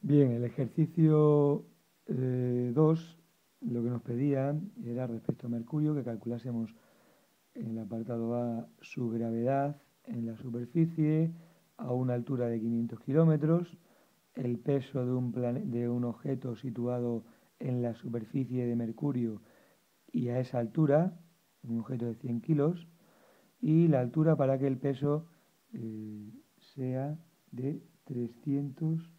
Bien, el ejercicio 2, lo que nos pedían era respecto a Mercurio, que calculásemos en el apartado A su gravedad en la superficie a una altura de 500 kilómetros, el peso de un objeto situado en la superficie de Mercurio y a esa altura, un objeto de 100 kilos, y la altura para que el peso sea de 300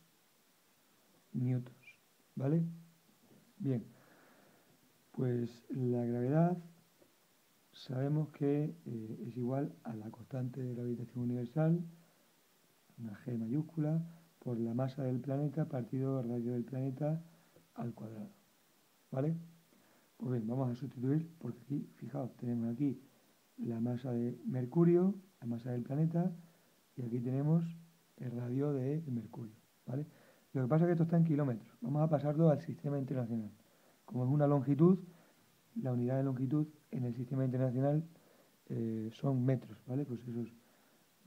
newtons, ¿vale? Bien, pues la gravedad sabemos que es igual a la constante de gravitación universal, una G mayúscula, por la masa del planeta partido el radio del planeta al cuadrado, ¿vale? Pues bien, vamos a sustituir, porque aquí, fijaos, tenemos aquí la masa de Mercurio, la masa del planeta, y aquí tenemos el radio de Mercurio, ¿vale? Lo que pasa es que esto está en kilómetros. Vamos a pasarlo al sistema internacional. Como es una longitud, la unidad de longitud en el sistema internacional son metros, ¿vale? Pues esos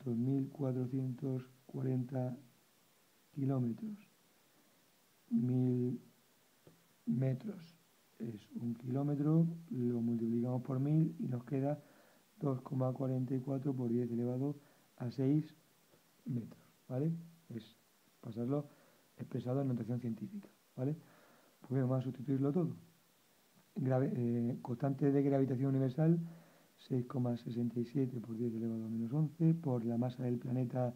2.440 kilómetros, 1.000 metros es un kilómetro, lo multiplicamos por 1.000 y nos queda 2,44 por 10 elevado a 6 metros, ¿vale? Es pasarlo expresado en notación científica, ¿vale? Pues bien, vamos a sustituirlo todo. Constante de gravitación universal 6,67 por 10 elevado a menos 11, por la masa del planeta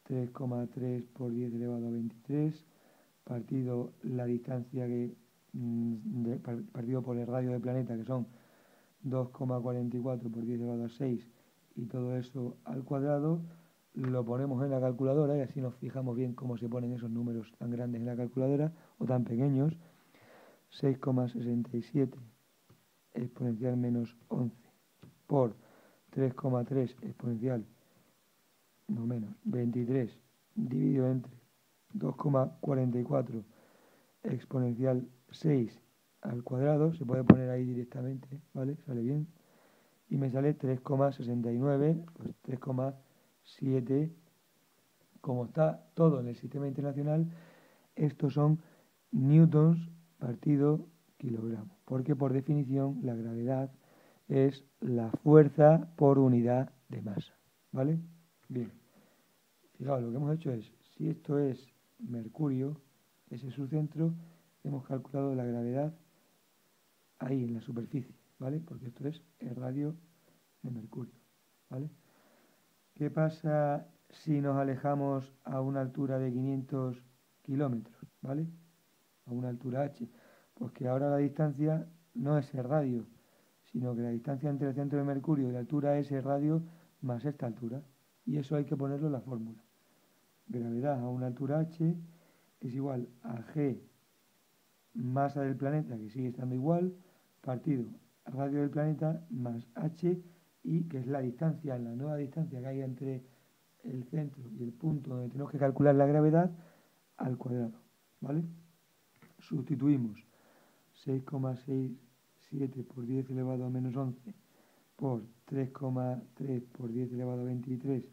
3,3 por 10 elevado a 23, partido la distancia partido por el radio del planeta, que son 2,44 por 10 elevado a 6, y todo eso al cuadrado, lo ponemos en la calculadora y así nos fijamos bien cómo se ponen esos números tan grandes en la calculadora o tan pequeños. 6,67 exponencial menos 11 por 3,3 exponencial, no menos, 23 dividido entre 2,44 exponencial 6 al cuadrado, se puede poner ahí directamente, ¿vale? Sale bien. Y me sale 3,69, pues 3,7, como está todo en el sistema internacional, estos son newtons partido kilogramo, porque por definición la gravedad es la fuerza por unidad de masa, ¿vale? Bien, fijaos, lo que hemos hecho es, si esto es Mercurio, ese es su centro, hemos calculado la gravedad ahí en la superficie, ¿vale? Porque esto es el radio de Mercurio, ¿vale? ¿Qué pasa si nos alejamos a una altura de 500 kilómetros, ¿vale? A una altura h? Pues que ahora la distancia no es el radio, sino que la distancia entre el centro de Mercurio y la altura es el radio más esta altura. Y eso hay que ponerlo en la fórmula. Gravedad a una altura h es igual a g masa del planeta, que sigue estando igual, partido radio del planeta más h, y que es la distancia, la nueva distancia que hay entre el centro y el punto donde tenemos que calcular la gravedad, al cuadrado, ¿vale? Sustituimos 6,67 por 10 elevado a menos 11 por 3,3 por 10 elevado a 23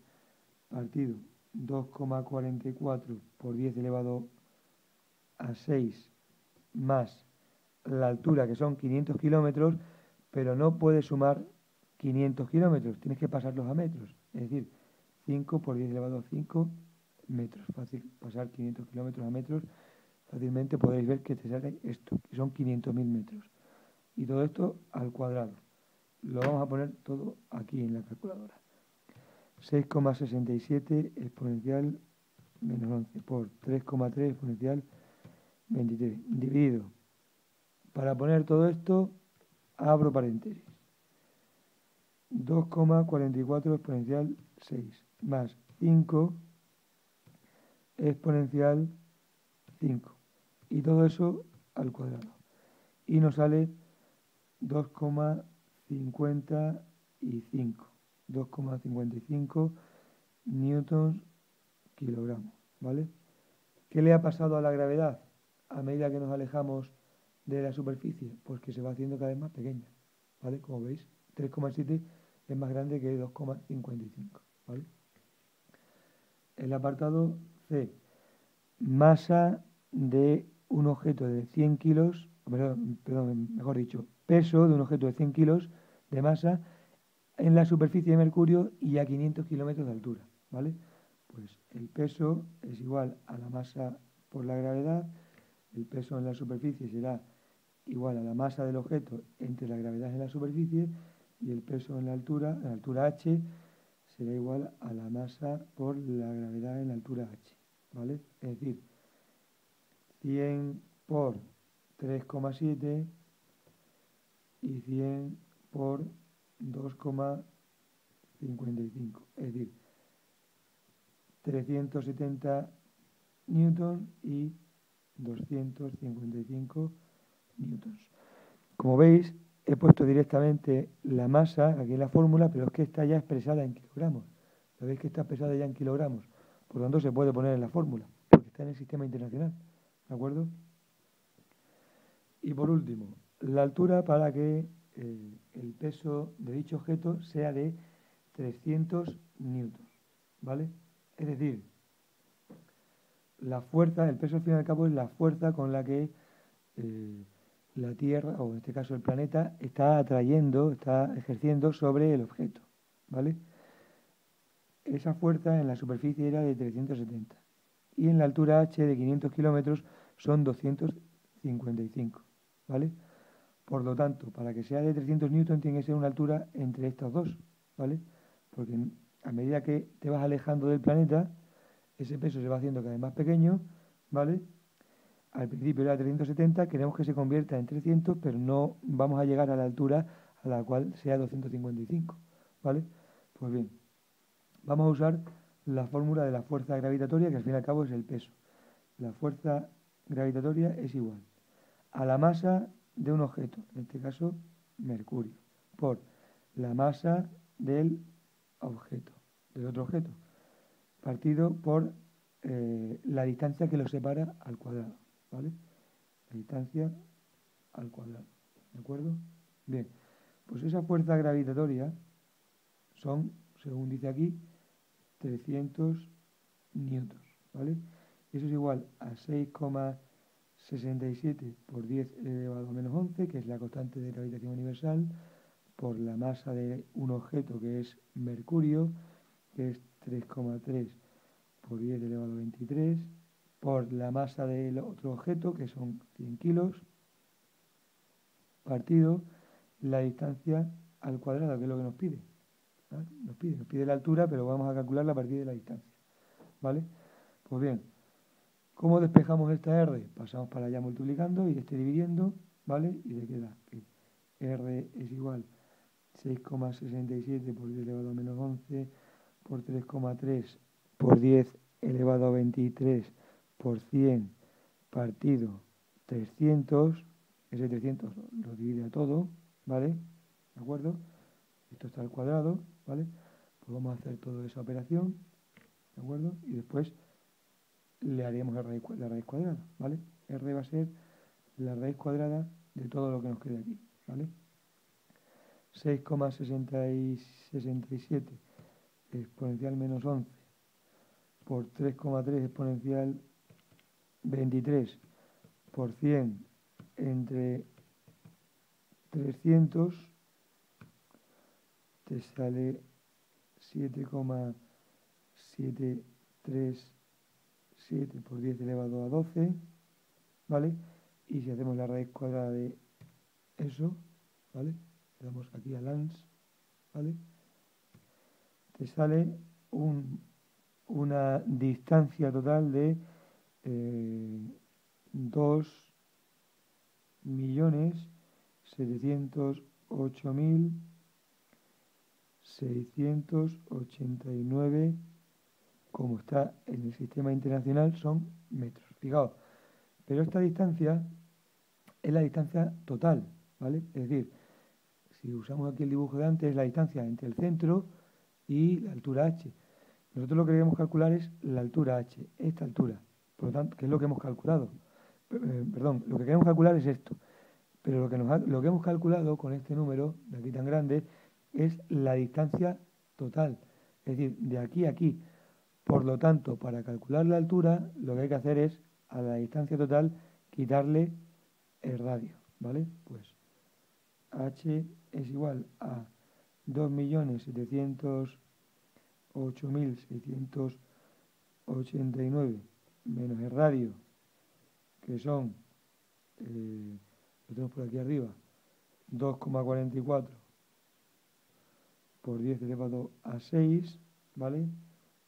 partido 2,44 por 10 elevado a 6 más la altura, que son 500 kilómetros, pero no puedes sumar 500 kilómetros, tienes que pasarlos a metros, es decir, 5 por 10 elevado a 5 metros. Fácil pasar 500 kilómetros a metros, fácilmente podéis ver que te sale esto, que son 500.000 metros. Y todo esto al cuadrado. Lo vamos a poner todo aquí en la calculadora. 6,67 exponencial menos 11 por 3,3 exponencial 23 dividido. Para poner todo esto, abro paréntesis. 2,44 exponencial 6 más 5 exponencial 5. Y todo eso al cuadrado. Y nos sale 2,55. 2,55 newtons kilogramos, ¿vale? ¿Qué le ha pasado a la gravedad a medida que nos alejamos de la superficie? Pues que se va haciendo cada vez más pequeña, ¿vale? Como veis, 3,7 es más grande que 2,55, ¿vale? El apartado C, masa de un objeto de 100 kilos, perdón, mejor dicho, peso de un objeto de 100 kilos de masa en la superficie de Mercurio y a 500 kilómetros de altura, ¿vale? Pues el peso es igual a la masa por la gravedad, el peso en la superficie será igual a la masa del objeto entre la gravedad en la superficie y el peso en la altura h, será igual a la masa por la gravedad en la altura h, ¿vale? Es decir, 100 por 3,7 y 100 por 2,55, es decir, 370 newtons y 255 newtons. Como veis, he puesto directamente la masa aquí en la fórmula, pero es que está ya expresada en kilogramos. ¿Lo veis que está expresada ya en kilogramos? Por lo tanto, se puede poner en la fórmula, porque está en el sistema internacional. ¿De acuerdo? Y por último, la altura para que el peso de dicho objeto sea de 300 newtons. ¿Vale? Es decir, la fuerza, el peso al fin y al cabo es la fuerza con la que la Tierra, o en este caso el planeta, está atrayendo, está ejerciendo sobre el objeto, ¿vale? Esa fuerza en la superficie era de 370 y en la altura h de 500 kilómetros son 255, ¿vale? Por lo tanto, para que sea de 300 newton tiene que ser una altura entre estas dos, ¿vale? Porque a medida que te vas alejando del planeta, ese peso se va haciendo cada vez más pequeño, ¿vale? Al principio era 370, queremos que se convierta en 300, pero no vamos a llegar a la altura a la cual sea 255, ¿vale? Pues bien, vamos a usar la fórmula de la fuerza gravitatoria, que al fin y al cabo es el peso. La fuerza gravitatoria es igual a la masa de un objeto, en este caso Mercurio, por la masa del objeto, del otro objeto, partido por la distancia que lo separa al cuadrado, ¿vale? La distancia al cuadrado, ¿de acuerdo? Bien, pues esa fuerza gravitatoria son, según dice aquí, 300 newtons, ¿vale? Eso es igual a 6,67 por 10 elevado a menos 11, que es la constante de gravitación universal, por la masa de un objeto que es Mercurio, que es 3,3 por 10 elevado a 23, por la masa del otro objeto, que son 100 kilos, partido la distancia al cuadrado, que es lo que nos pide. ¿Vale? Nos pide la altura, pero vamos a calcularla a partir de la distancia. ¿Vale? Pues bien, ¿cómo despejamos esta R? Pasamos para allá multiplicando y dividiendo, ¿vale? Y le queda que R es igual a 6,67 por 10 elevado a menos 11 por 3,3 por 10 elevado a 23 por 100 partido 300, ese 300 lo divide a todo, ¿vale? ¿De acuerdo? Esto está al cuadrado, ¿vale? Pues vamos a hacer toda esa operación, ¿de acuerdo? Y después le haríamos la raíz cuadrada, ¿vale? R va a ser la raíz cuadrada de todo lo que nos quede aquí, ¿vale? 6,67 exponencial menos 11 por 3,3 exponencial 23 por 100 entre 300 te sale 7,737 por 10 elevado a 12, ¿vale? Y si hacemos la raíz cuadrada de eso, ¿vale? Le damos aquí a lans, ¿vale? Te sale una distancia total de 2.708.689, como está en el sistema internacional, son metros. Fijaos, pero esta distancia es la distancia total, ¿vale? Es decir, si usamos aquí el dibujo de antes, es la distancia entre el centro y la altura h. Nosotros lo que queremos calcular es la altura h, esta altura, por lo tanto, que es lo que hemos calculado. Perdón, lo que queremos calcular es esto, pero lo que hemos calculado con este número de aquí tan grande es la distancia total, es decir, de aquí a aquí. Por lo tanto, para calcular la altura, lo que hay que hacer es a la distancia total quitarle el radio, ¿vale? Pues h es igual a 2.708.689 menos el radio, que son, lo tenemos por aquí arriba, 2,44 por 10 elevado a 6, ¿vale?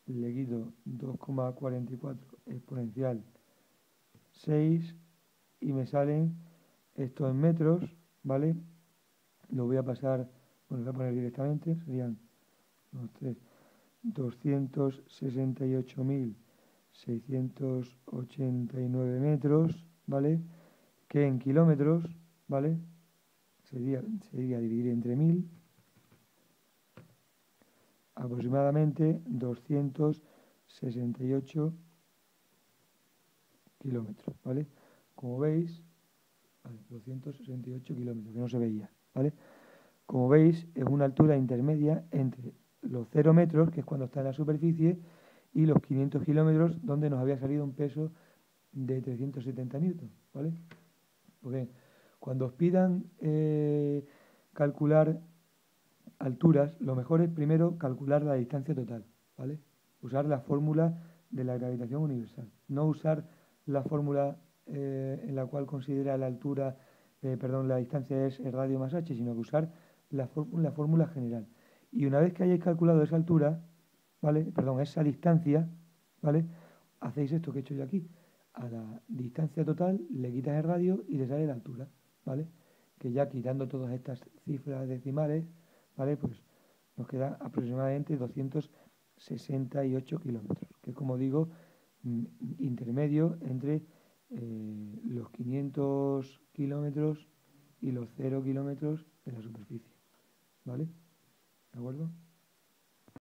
Le quito 2,44 exponencial 6 y me salen esto en metros, ¿vale? Lo voy a pasar, bueno, lo voy a poner directamente, serían 268.689 metros, ¿vale? Que en kilómetros, ¿vale? Sería dividir entre 1000, aproximadamente 268 kilómetros, ¿vale? Como veis, vale, 268 kilómetros, que no se veía, ¿vale? Como veis, es una altura intermedia entre los 0 metros, que es cuando está en la superficie, y los 500 kilómetros, donde nos había salido un peso de 370 newton, ¿vale? Porque cuando os pidan calcular alturas, lo mejor es primero calcular la distancia total, ¿vale? Usar la fórmula de la gravitación universal, no usar la fórmula en la cual considera la altura, la distancia es el radio más h, sino que usar la fórmula general. Y una vez que hayáis calculado esa altura, ¿vale? Esa distancia, ¿vale? Hacéis esto que he hecho yo aquí. A la distancia total le quitas el radio y le sale la altura, ¿vale? Que ya quitando todas estas cifras decimales, ¿vale? Pues nos queda aproximadamente 268 kilómetros, que como digo, intermedio entre los 500 kilómetros y los 0 kilómetros de la superficie, ¿vale? ¿De acuerdo?